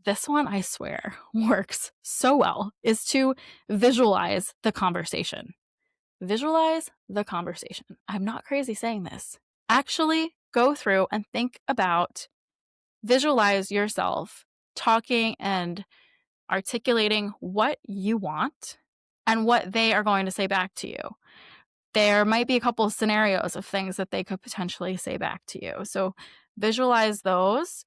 this one, I swear, works so well, is to visualize the conversation. Visualize the conversation. I'm not crazy saying this. Actually, go through and think about, visualize yourself talking and articulating what you want and what they are going to say back to you. There might be a couple of scenarios of things that they could potentially say back to you. So visualize those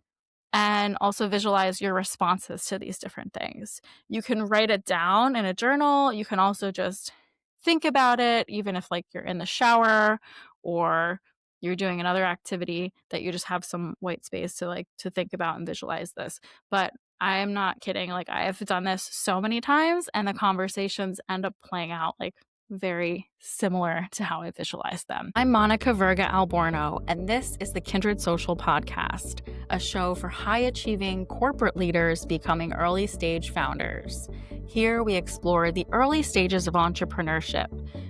and also visualize your responses to these different things. You can write it down in a journal. You can also just think about it, even if like you're in the shower or you're doing another activity that you just have some white space to think about and visualize this. But I'm not kidding. Like I have done this so many times and the conversations end up playing out like very similar to how I visualized them. I'm Monica Verga Alborno, and this is the Kindred Social Podcast, a show for high-achieving corporate leaders becoming early-stage founders. Here we explore the early stages of entrepreneurship,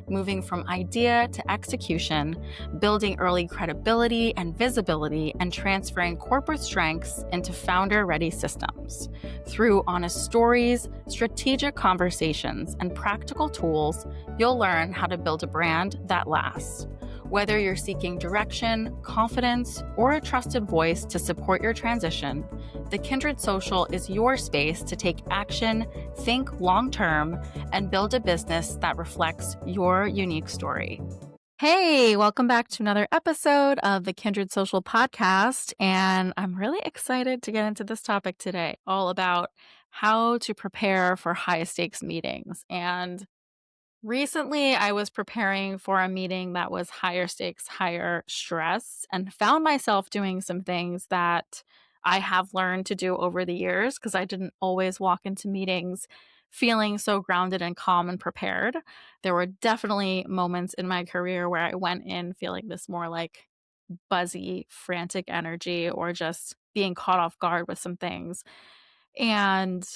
moving from idea to execution, building early credibility and visibility, and transferring corporate strengths into founder-ready systems. Through honest stories, strategic conversations, and practical tools, you'll learn how to build a brand that lasts. Whether you're seeking direction, confidence, or a trusted voice to support your transition, the Kindred Social is your space to take action, think long-term, and build a business that reflects your unique story. Hey, welcome back to another episode of the Kindred Social Podcast. And I'm really excited to get into this topic today, all about how to prepare for high stakes meetings. And recently, I was preparing for a meeting that was higher stakes, higher stress, and found myself doing some things that I have learned to do over the years because I didn't always walk into meetings feeling so grounded and calm and prepared. There were definitely moments in my career where I went in feeling this more like buzzy, frantic energy or just being caught off guard with some things. And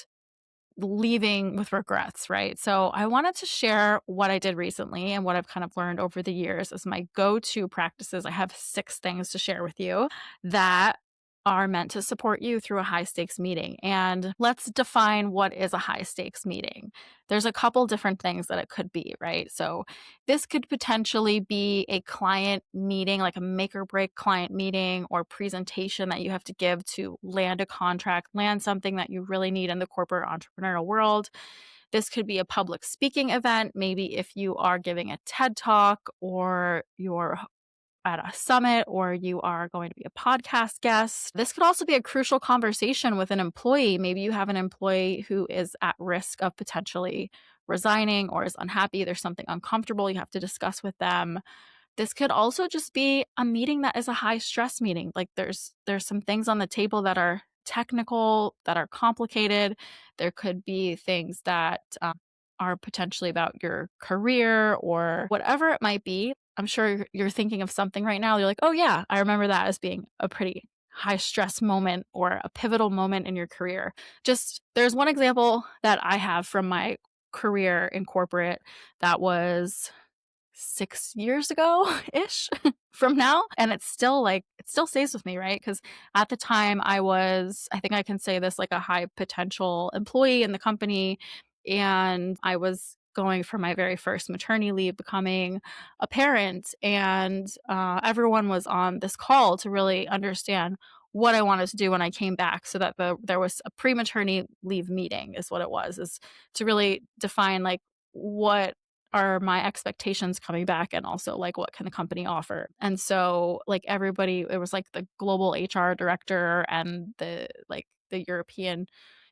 leaving with regrets, right? So I wanted to share what I did recently and what I've kind of learned over the years as my go-to practices. I have 6 things to share with you that are meant to support you through a high stakes meeting. And let's define what is a high stakes meeting. There's a couple different things that it could be, right? So this could potentially be a client meeting, like a make or break client meeting or presentation that you have to give to land a contract, land something that you really need in the corporate entrepreneurial world. This could be a public speaking event, maybe if you are giving a TED Talk or you're at a summit or you are going to be a podcast guest. This could also be a crucial conversation with an employee. Maybe you have an employee who is at risk of potentially resigning or is unhappy. There's something uncomfortable you have to discuss with them. This could also just be a meeting that is a high stress meeting. Like there's some things on the table that are technical, that are complicated. There could be things that are potentially about your career or whatever it might be. I'm sure you're thinking of something right now. You're like, oh yeah, I remember that as being a pretty high stress moment or a pivotal moment in your career. Just there's one example that I have from my career in corporate that was 6 years ago ish from now. And it's still like, it still stays with me, right? Because at the time I think I can say this, like a high potential employee in the company. And I was going for my very first maternity leave, becoming a parent. And everyone was on this call to really understand what I wanted to do when I came back so that there was a pre-maternity leave meeting is what it was, is to really define like what are my expectations coming back and also like what can the company offer. And so like everybody, it was like the global HR director and the European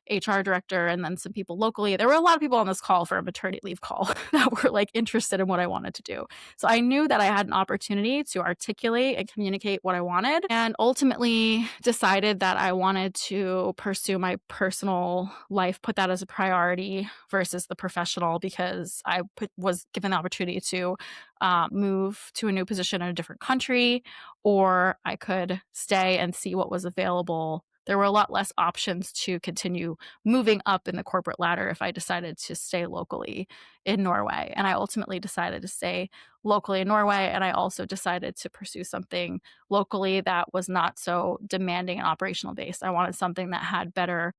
HR director and then some people locally. There were a lot of people on this call for a maternity leave call that were like interested in what I wanted to do. So I knew that I had an opportunity to articulate and communicate what I wanted and ultimately decided that I wanted to pursue my personal life, put that as a priority versus the professional because was given the opportunity to move to a new position in a different country, or I could stay and see what was available. There were a lot less options to continue moving up in the corporate ladder if I decided to stay locally in Norway. And I ultimately decided to stay locally in Norway. And I also decided to pursue something locally that was not so demanding and operational based. I wanted something that had better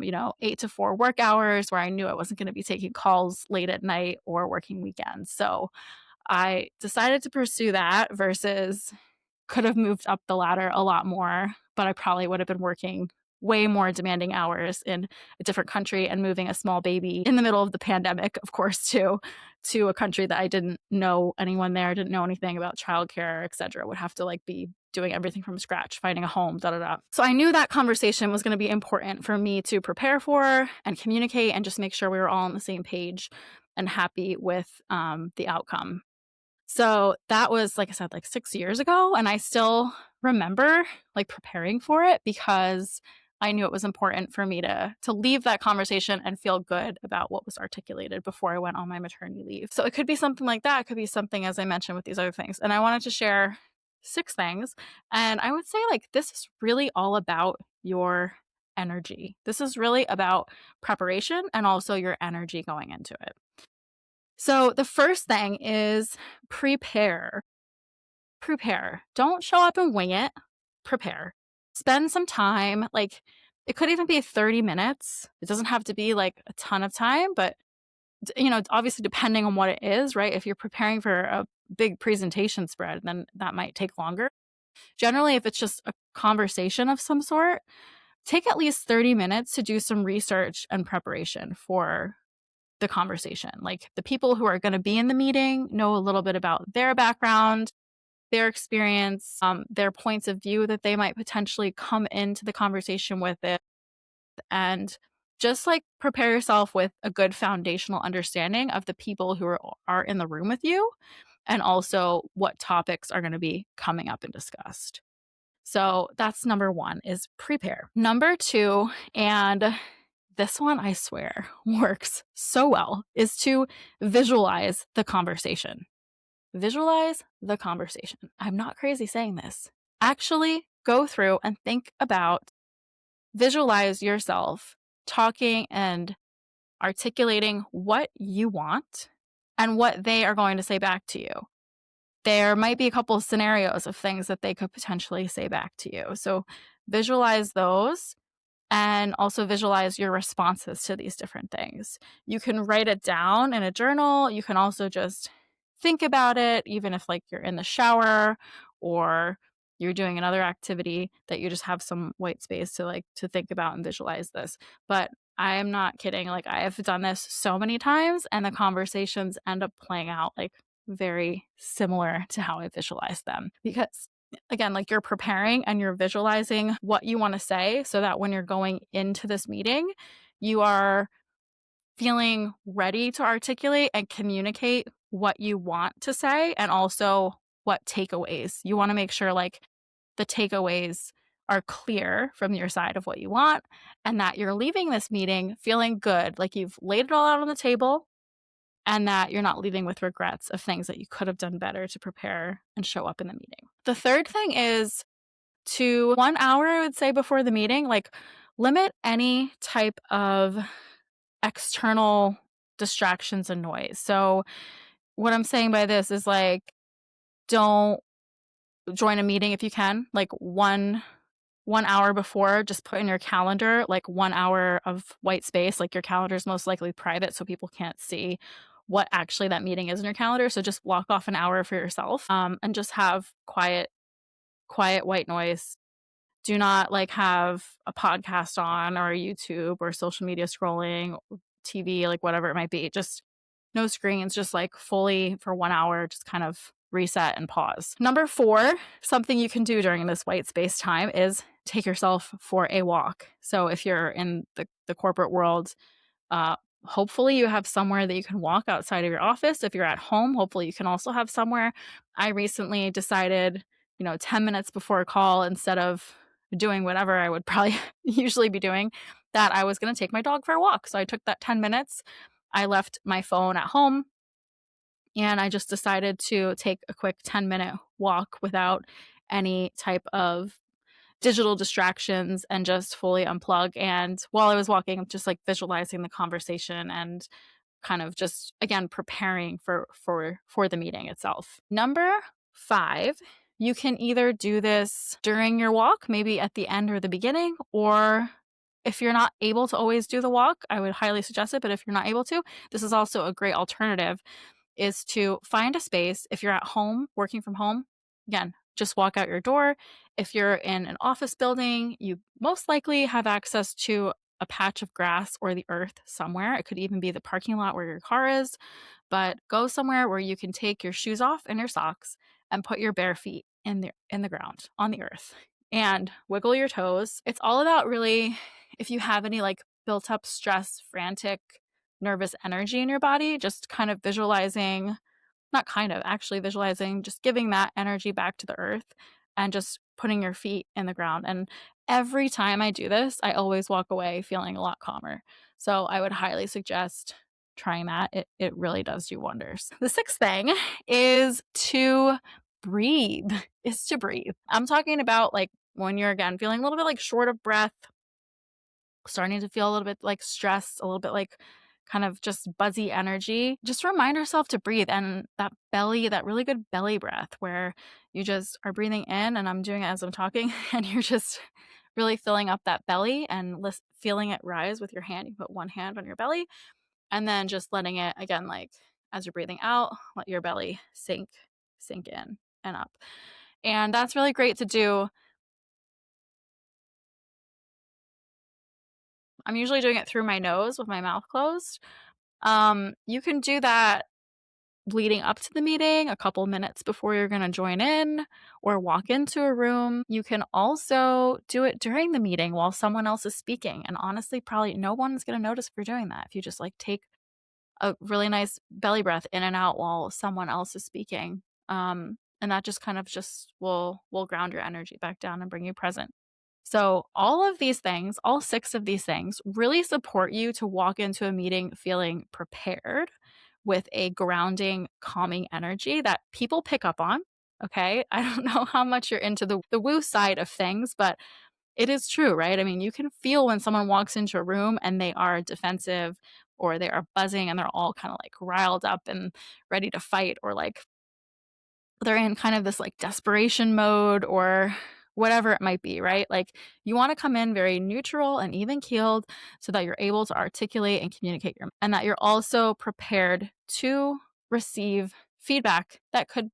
8 to 4 work hours where I knew I wasn't going to be taking calls late at night or working weekends. So I decided to pursue that versus could have moved up the ladder a lot more, but I probably would have been working way more demanding hours in a different country and moving a small baby in the middle of the pandemic, of course, to a country that I didn't know anyone there, didn't know anything about childcare, et cetera. Would have to like be doing everything from scratch, finding a home, da da da. So I knew that conversation was going to be important for me to prepare for and communicate and just make sure we were all on the same page and happy with the outcome. So that was, like I said, like 6 years ago, and I still remember like preparing for it because I knew it was important for me to leave that conversation and feel good about what was articulated before I went on my maternity leave. So it could be something like that. It could be something, as I mentioned, with these other things. And I wanted to share 6 things. And I would say like this is really all about your energy. This is really about preparation and also your energy going into it. So the first thing is prepare. Prepare. Don't show up and wing it. Prepare. Spend some time. Like it could even be 30 minutes. It doesn't have to be like a ton of time, but obviously depending on what it is, right? If you're preparing for a big presentation spread, then that might take longer. Generally, if it's just a conversation of some sort, take at least 30 minutes to do some research and preparation for the conversation. Like the people who are going to be in the meeting know a little bit about their background, their experience, their points of view that they might potentially come into the conversation with it. And just like prepare yourself with a good foundational understanding of the people who are in the room with you and also what topics are going to be coming up and discussed. So that's number 1 is prepare. Number 2, and this one, I swear, works so well, is to visualize the conversation. Visualize the conversation. I'm not crazy saying this. Actually, go through and think about, visualize yourself talking and articulating what you want and what they are going to say back to you. There might be a couple of scenarios of things that they could potentially say back to you. So visualize those and also visualize your responses to these different things. You can write it down in a journal. You can also just think about it, even if like you're in the shower or you're doing another activity that you just have some white space to think about and visualize this. But I am not kidding. Like I have done this so many times and the conversations end up playing out like very similar to how I visualized them because again, like you're preparing and you're visualizing what you want to say so that when you're going into this meeting, you are feeling ready to articulate and communicate what you want to say and also what takeaways. You want to make sure like the takeaways are clear from your side of what you want and that you're leaving this meeting feeling good, like you've laid it all out on the table and that you're not leaving with regrets of things that you could have done better to prepare and show up in the meeting. The third thing is to 1 hour, I would say, before the meeting, like limit any type of external distractions and noise. So what I'm saying by this is like, don't join a meeting if you can, like one hour before, just put in your calendar like 1 hour of white space. Like your calendar is most likely private, so people can't see what actually that meeting is in your calendar. So just block off an hour for yourself, and just have quiet white noise. Do not like have a podcast on or YouTube or social media scrolling, TV, like whatever it might be. Just no screens, just like fully for 1 hour, just kind of reset and pause. Number 4, something you can do during this white space time is take yourself for a walk. So if you're in the corporate world, hopefully you have somewhere that you can walk outside of your office. If you're at home, hopefully you can also have somewhere. I recently decided, 10 minutes before a call, instead of doing whatever I would probably usually be doing, that I was going to take my dog for a walk. So I took that 10 minutes. I left my phone at home and I just decided to take a quick 10-minute walk without any type of digital distractions and just fully unplug. And while I was walking, just like visualizing the conversation and kind of just again preparing for the meeting itself. Number 5, you can either do this during your walk, maybe at the end or the beginning, or If you're not able to always do the walk, I would highly suggest it, but if you're not able to, this is also a great alternative, is to find a space. If you're at home, working from home, again, just walk out your door. If you're in an office building, you most likely have access to a patch of grass or the earth somewhere. It could even be the parking lot where your car is, but go somewhere where you can take your shoes off and your socks and put your bare feet in the ground on the earth and wiggle your toes. It's all about really, if you have any like built up stress, frantic, nervous energy in your body, just kind of visualizing, not kind of, actually visualizing, just giving that energy back to the earth and just putting your feet in the ground. And every time I do this, I always walk away feeling a lot calmer. So I would highly suggest trying that. It really does do wonders. The sixth thing is to breathe. Is to breathe. I'm talking about like when you're again feeling a little bit like short of breath, starting to feel a little bit like stressed, a little bit like kind of just buzzy energy, just remind yourself to breathe. And that belly, that really good belly breath where you just are breathing in, and I'm doing it as I'm talking, and you're just really filling up that belly and feeling it rise with your hand. You put one hand on your belly and then just letting it again, like as you're breathing out, let your belly sink in and up. And that's really great to do. I'm usually doing it through my nose with my mouth closed. You can do that leading up to the meeting, a couple minutes before you're going to join in or walk into a room. You can also do it during the meeting while someone else is speaking. And honestly, probably no one's going to notice if you're doing that. If you just like take a really nice belly breath in and out while someone else is speaking. And that just kind of just will ground your energy back down and bring you present. So all of these things, all six of these things really support you to walk into a meeting feeling prepared with a grounding, calming energy that people pick up on. Okay. I don't know how much you're into the woo side of things, but it is true, right? I mean, you can feel when someone walks into a room and they are defensive or they are buzzing and they're all kind of like riled up and ready to fight, or like they're in kind of this like desperation mode or whatever it might be, right? Like you want to come in very neutral and even keeled so that you're able to articulate and communicate and that you're also prepared to receive feedback that could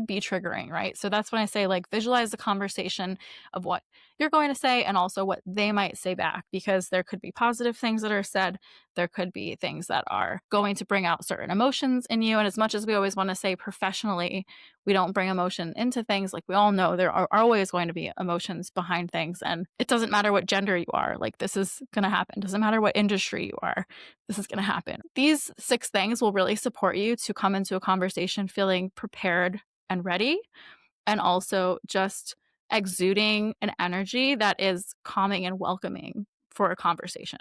be triggering, right? So that's when I say like visualize the conversation of what you're going to say and also what they might say back, because there could be positive things that are said. There could be things that are going to bring out certain emotions in you. And as much as we always want to say professionally, we don't bring emotion into things, like we all know there are always going to be emotions behind things. And it doesn't matter what gender you are, like this is going to happen. It doesn't matter what industry you are, this is going to happen. These six things will really support you to come into a conversation feeling prepared and ready, and also just exuding an energy that is calming and welcoming for a conversation.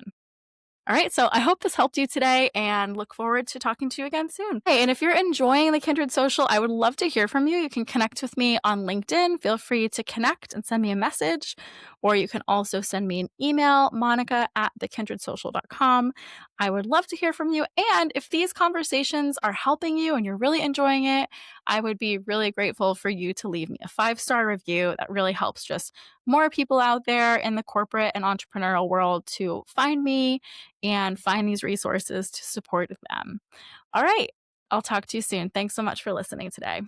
All right, so I hope this helped you today and look forward to talking to you again soon. Hey, and if you're enjoying the Kindred Social, I would love to hear from you. You can connect with me on LinkedIn. Feel free to connect and send me a message, or you can also send me an email, monica@thekindredsocial.com. I would love to hear from you. And if these conversations are helping you and you're really enjoying it, I would be really grateful for you to leave me a 5-star review. That really helps just more people out there in the corporate and entrepreneurial world to find me and find these resources to support them. All right. I'll talk to you soon. Thanks so much for listening today.